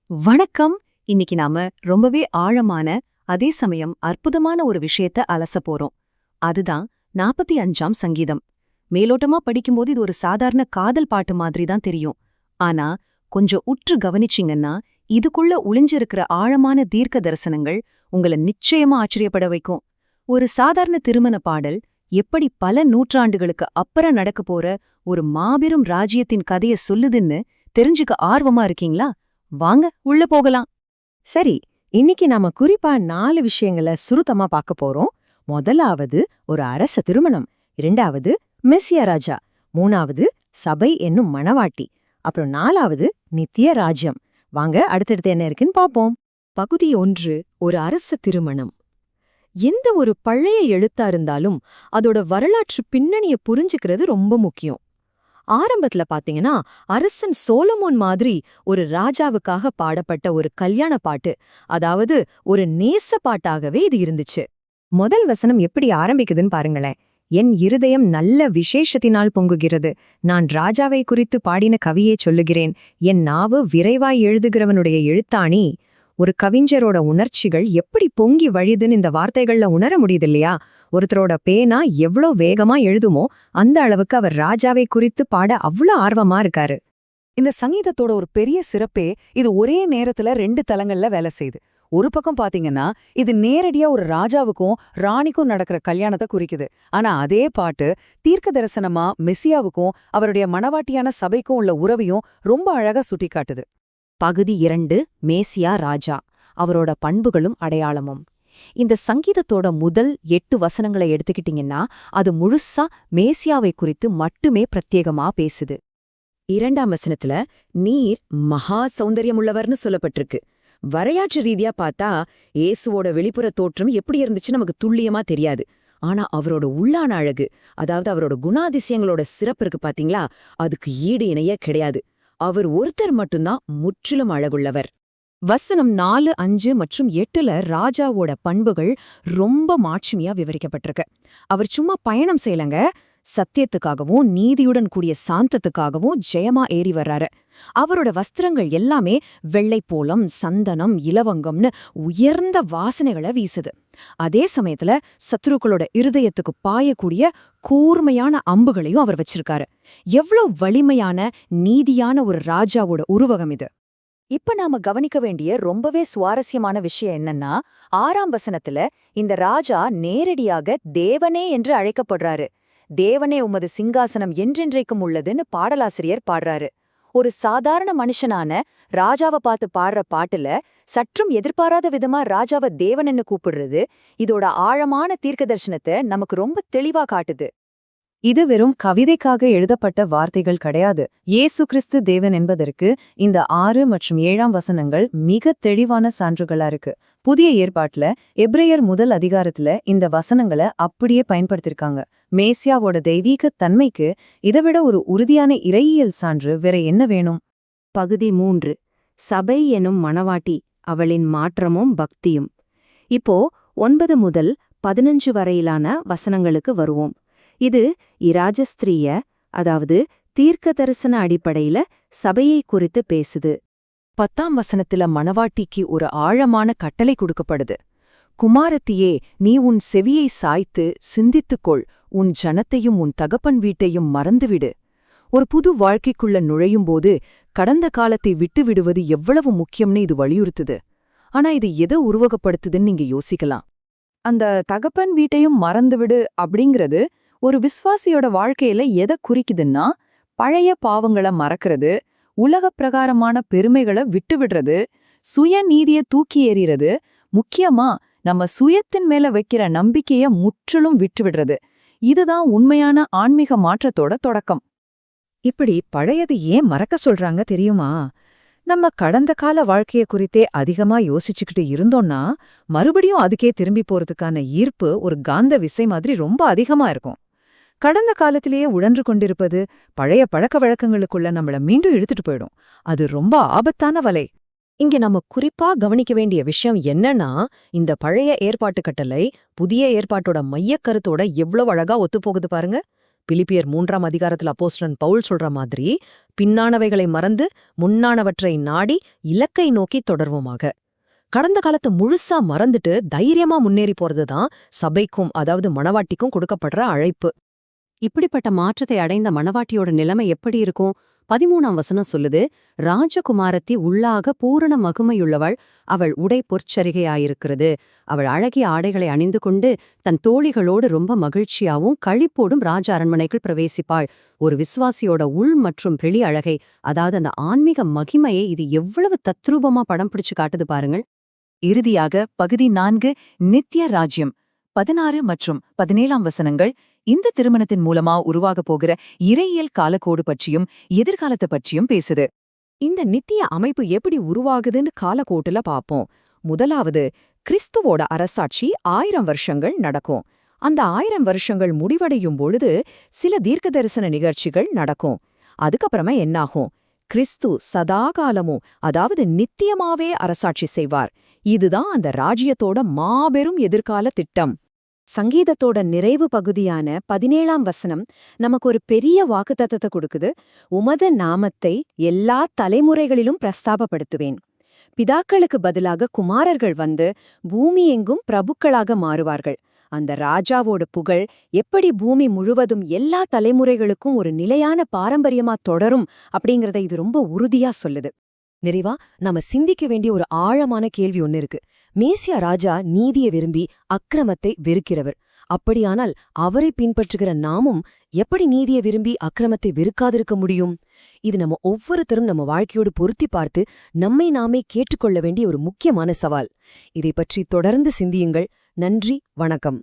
வணக்கம். இன்னைக்கு நாம ரொம்பவே ஆழமான, அதே சமயம் அற்புதமான ஒரு விஷயத்த அலச போறோம். அதுதான் 45ஆம் சங்கீதம். மேலோட்டமா படிக்கும்போது இது ஒரு சாதாரண காதல் பாட்டு மாதிரி தான் தெரியும். ஆனா கொஞ்சம் உற்று கவனிச்சிங்கன்னா இதுக்குள்ள ஒளிஞ்சிருக்கிற ஆழமான தீர்க்க தரிசனங்கள் உங்கள நிச்சயமா ஆச்சரியப்பட வைக்கும். ஒரு சாதாரண திருமண பாடல் எப்படி பல நூற்றாண்டுகளுக்கு அப்புறம் நடக்க போற ஒரு மாபெரும் ராஜ்யத்தின் கதைய சொல்லுதுன்னு தெரிஞ்சுக்க ஆர்வமா இருக்கீங்களா? வாங்க உள்ள போகலாம். சரி, இன்னைக்கு நாம குறிப்பா 4 விஷயங்கள சுருத்தமா பார்க்க போறோம். முதலாவது ஒரு அரச திருமணம், இரண்டாவது மெஸ்ஸியா ராஜா, மூணாவது சபை என்னும் மணவாட்டி, அப்புறம் நாலாவது நித்திய ராஜ்யம். வாங்க அடுத்தடுத்து என்ன இருக்குன்னு பாப்போம். பகுதி 1, ஒரு அரச திருமணம். எந்த ஒரு பழைய எழுத்தா இருந்தாலும் அதோட வரலாற்று பின்னணிய புரிஞ்சுக்கிறது ரொம்ப முக்கியம். ஆரம்பத்துல பாத்தீங்கன்னா அரசன் சோலமோன் மாதிரி ஒரு ராஜாவுக்காக பாடப்பட்ட ஒரு கல்யாண பாட்டு, அதாவது ஒரு நேச பாட்டாகவே இது இருந்துச்சு. முதல் வசனம் எப்படி ஆரம்பிக்குதுன்னு பாருங்களேன். என் இருதயம் நல்ல விசேஷத்தினால் பொங்குகிறது, நான் ராஜாவை குறித்து பாடின கவியே சொல்லுகிறேன், என் நாவு விரைவாய் எழுதுகிறவனுடைய எழுத்தாணி. ஒரு கவிஞரோட உணர்ச்சிகள் எப்படி பொங்கி வழிதுன்னு இந்த வார்த்தைகள்ல உணர முடியுது இல்லையா? ஒருத்தரோட பேனா எவ்வளோ வேகமா எழுதுமோ அந்த அளவுக்கு அவர் ராஜாவை குறித்து பாட அவ்வளோ ஆர்வமா இருக்காரு. இந்த சங்கீதத்தோட ஒரு பெரிய சிறப்பே இது ஒரே நேரத்துல 2 தலங்கள்ல வேலை செய்யுது. ஒரு பக்கம் பாத்தீங்கன்னா இது நேரடியா ஒரு ராஜாவுக்கும் ராணிக்கும் நடக்கிற கல்யாணத்தை குறிக்குது. ஆனா அதே பாட்டு தீர்க்க தரிசனமா மெசியாவுக்கும் அவருடைய மணவாட்டியான சபைக்கும் உள்ள உறவையும் ரொம்ப அழகா சுட்டிக்காட்டுது. பகுதி 2, மேசியா ராஜா, அவரோட பண்புகளும் அடையாளமும். இந்த சங்கீதத்தோட முதல் 8 வசனங்களை எடுத்துக்கிட்டீங்கன்னா அது முழுசா மேசியாவை குறித்து மட்டுமே பிரத்யேகமா பேசுது. 2ஆம் வசனத்துல நீர் மகா சௌந்தரியமுள்ளவர்னு சொல்லப்பட்டிருக்கு. வரலாற்று ரீதியா பார்த்தா இயேசுவோட வெளிப்புற தோற்றம் எப்படி இருந்துச்சு நமக்கு துல்லியமா தெரியாது. ஆனா அவரோட உள்ளான அழகு, அதாவது அவரோட குணாதிசயங்களோட சிறப்பு இருக்கு பாத்தீங்களா, அதுக்கு ஈடு இணைய கிடையாது. அவர் ஒருத்தர் மட்டும்தான் முற்றிலும் அழகுள்ளவர். வசனம் 4, 5 மற்றும் 8ல ராஜாவோட பண்புகள் ரொம்ப மாட்சிமையா விவரிக்கப்பட்டிருக்கு. அவர் சும்மா பயணம் செய்யலங்க, சத்தியத்துக்காகவும் நீதியுடன் கூடிய சாந்தத்துக்காகவும் ஜெயமா ஏறி வர்றாரு. அவரோட வஸ்திரங்கள் எல்லாமே வெள்ளைப்போளம், சந்தனம், இலவங்கம்னு உயர்ந்த வாசனைகளை வீசுது. அதே சமயத்துல சத்ருக்களோட இருதயத்துக்கு பாயக்கூடிய கூர்மையான அம்புகளையும் அவர் வச்சிருக்காரு. எவ்வளவு வலிமையான நீதியான ஒரு ராஜாவோட உருவகம் இது. இப்ப நாம கவனிக்க வேண்டிய ரொம்பவே சுவாரஸ்யமான விஷயம் என்னன்னா, 6ஆம் வசனத்துல இந்த ராஜா நேரடியாக தேவனே என்று அழைக்கப்படுறாரு. தேவனே உமது சிங்காசனம் என்றென்றைக்கும் உள்ளதுன்னு பாடலாசிரியர் பாடுறாரு. ஒரு சாதாரண மனுஷனான ராஜாவை பார்த்து பாடுற பாட்டுல சற்றும் எதிர்பாராத விதமா ராஜாவை தேவனன்னு கூப்பிடுறது இதோட ஆழமான தீர்க்க தரிசனத்தை நமக்கு ரொம்ப தெளிவா காட்டுது. இது வெறும் கவிதைக்காக எழுதப்பட்ட வார்த்தைகள் கிடையாது. இயேசு கிறிஸ்து தேவன் என்பதற்கு இந்த 6 மற்றும் 7ஆம் வசனங்கள் மிக தெளிவான சான்றுகளா இருக்கு. புதிய ஏற்பாட்டுல எபிரேயர் முதல் அதிகாரத்துல இந்த வசனங்களை அப்படியே பயன்படுத்திருக்காங்க. மேசியாவோட தெய்வீக தன்மைக்கு இதைவிட ஒரு உறுதியான இறையியல் சான்று வேற என்ன வேணும்? பகுதி 3, சபை எனும் மணவாட்டி, அவளின் மாற்றமும் பக்தியும். இப்போ 9 முதல் 15 வரையிலான வசனங்களுக்கு வருவோம். இது இராஜஸ்திரிய, அதாவது தீர்க்க தரிசன அடிப்படையில சபையை குறித்து பேசுது. 10ஆம் வசனத்துல மணவாட்டிக்கு ஒரு ஆழமான கட்டளை கொடுக்கப்படுது. குமாரத்தியே, நீ உன் செவியை சாய்த்து சிந்தித்துக்கொள், உன் ஜனத்தையும் உன் தகப்பன் வீட்டையும் மறந்துவிடு. ஒரு புது வாழ்க்கைக்குள்ள நுழையும்போது கடந்த காலத்தை விட்டு விடுவது எவ்வளவு முக்கியம்னு இது வலியுறுத்துது. ஆனா இது எதை உருவகப்படுத்துதுன்னு நீங்க யோசிக்கலாம். அந்த தகப்பன் வீட்டையும் மறந்துவிடு அப்படிங்கிறது ஒரு விசுவாசியோட வாழ்க்கையில எதை குறிக்குதுன்னா, பழைய பாவங்களை மறக்கிறது, உலகப் பிரகாரமான பெருமைகளை விட்டுவிடுறது, சுய நீதியை தூக்கி எறிகிறது, முக்கியமா நம்ம சுயத்தின் மேல வைக்கிற நம்பிக்கைய முற்றிலும் விட்டுவிடுறது. இதுதான் உண்மையான ஆன்மீக மாற்றத்தோட தொடக்கம். இப்படி பழையது ஏன் மறக்க சொல்றாங்க தெரியுமா? நம்ம கடந்த கால வாழ்க்கைய குறித்தே அதிகமா யோசிச்சுக்கிட்டு இருந்தோம்னா மறுபடியும் அதுக்கே திரும்பி போறதுக்கான ஈர்ப்பு ஒரு காந்த விசை மாதிரி ரொம்ப அதிகமா இருக்கும். கடந்த காலத்திலேயே உழன்று கொண்டிருப்பது பழைய பழக்க வழக்கங்களுக்குள்ள நம்மள மீண்டும் இழுத்துட்டு போயிடும். அது ரொம்ப ஆபத்தான வலை. இங்க நம்ம குறிப்பா கவனிக்க வேண்டிய விஷயம் என்னன்னா, இந்த பழைய ஏற்பாட்டு கட்டளை புதிய ஏற்பாட்டோட மையக்கருத்தோட எவ்வளவு அழகா ஒத்துப்போகுது பாருங்க. பிலிப்பியர் 3ஆம் அதிகாரத்துல அப்போஸ்தலன் பவுல் சொல்ற மாதிரி பின்னானவைகளை மறந்து முன்னானவற்றை நாடி இலக்கை நோக்கி தொடர்வோமாக. கடந்த காலத்தை முழுசா மறந்துட்டு தைரியமா முன்னேறி போறதுதான் சபைக்கும், அதாவது மணவாட்டிக்கும் கொடுக்கப்படுற அழைப்பு. இப்படிப்பட்ட மாற்றத்தை அடைந்த மணவாட்டியோட நிலைமை எப்படி இருக்கும்? 13ஆம் வசனம் சொல்லுது, ராஜகுமாரத்தி உள்ளாக பூரண மகிமையுள்ளவள், அவள் உடை பொற்சரிகையாயிருக்கிறது. அவள் அழகிய ஆடைகளை அணிந்து கொண்டு தன் தோழிகளோடு ரொம்ப மகிழ்ச்சியாவும் களிப்போடும் ராஜ அரண்மனைக்குள் பிரவேசிப்பாள். ஒரு விசுவாசியோட உள் மற்றும் வெளி அழகை, அதாவது அந்த ஆன்மீக மகிமையை இது எவ்வளவு தத்ரூபமா படம் பிடிச்சு காட்டுது பாருங்கள். இறுதியாக பகுதி 4 நித்ய ராஜ்யம் 16 மற்றும் 17ஆம் வசனங்கள் இந்த திருமணத்தின் மூலமா உருவாகப் போகிற இறையியல் காலக்கோடு பற்றியும் எதிர்காலத்தை பற்றியும் பேசுது. இந்த நித்திய அமைப்பு எப்படி உருவாகுதுன்னு காலக்கோட்டுல பாப்போம். முதலாவது, கிறிஸ்துவோட அரசாட்சி 1000 வருஷங்கள் நடக்கும். அந்த 1000 வருஷங்கள் முடிவடையும் பொழுது சில தீர்க்க தரிசன நிகழ்ச்சிகள் நடக்கும். அதுக்கப்புறமா என்னாகும்? கிறிஸ்து சதாகாலமும், அதாவது நித்தியமாவே அரசாட்சி செய்வார். இதுதான் அந்த ராஜ்யத்தோட மாபெரும் எதிர்கால திட்டம். சங்கீதத்தோட நிறைவு பகுதியான 17ஆம் வசனம் நமக்கு ஒரு பெரிய வாக்குத்தத்தத்தை கொடுக்குது. உமது நாமத்தை எல்லா தலைமுறைகளிலும் பிரஸ்தாபப்படுத்துவேன். பிதாக்களுக்கு பதிலாக குமாரர்கள் வந்து பூமி எங்கும் பிரபுக்களாக மாறுவார்கள். அந்த ராஜாவோட புகழ் எப்படி பூமி முழுவதும் எல்லா தலைமுறைகளுக்கும் ஒரு நிலையான பாரம்பரியமா தொடரும் அப்படிங்கறத இது ரொம்ப உறுதியா சொல்லுது. நிறைவா நாம சிந்திக்க வேண்டிய ஒரு ஆழமான கேள்வி ஒன்னு இருக்கு. மேசியா ராஜா நீதியை விரும்பி அக்கிரமத்தை வெறுக்கிறவர். அப்படியானால் அவரை பின்பற்றுகிற நாமும் எப்படி நீதியை விரும்பி அக்கிரமத்தை வெறுக்காதிருக்க முடியும்? இது நம்ம ஒவ்வொருத்தரும் நம்ம வாழ்க்கையோடு பொருத்தி பார்த்து நம்மை நாமே கேட்டுக்கொள்ள வேண்டிய ஒரு முக்கியமான சவால். இதை பற்றி தொடர்ந்து சிந்தியுங்கள். நன்றி, வணக்கம்.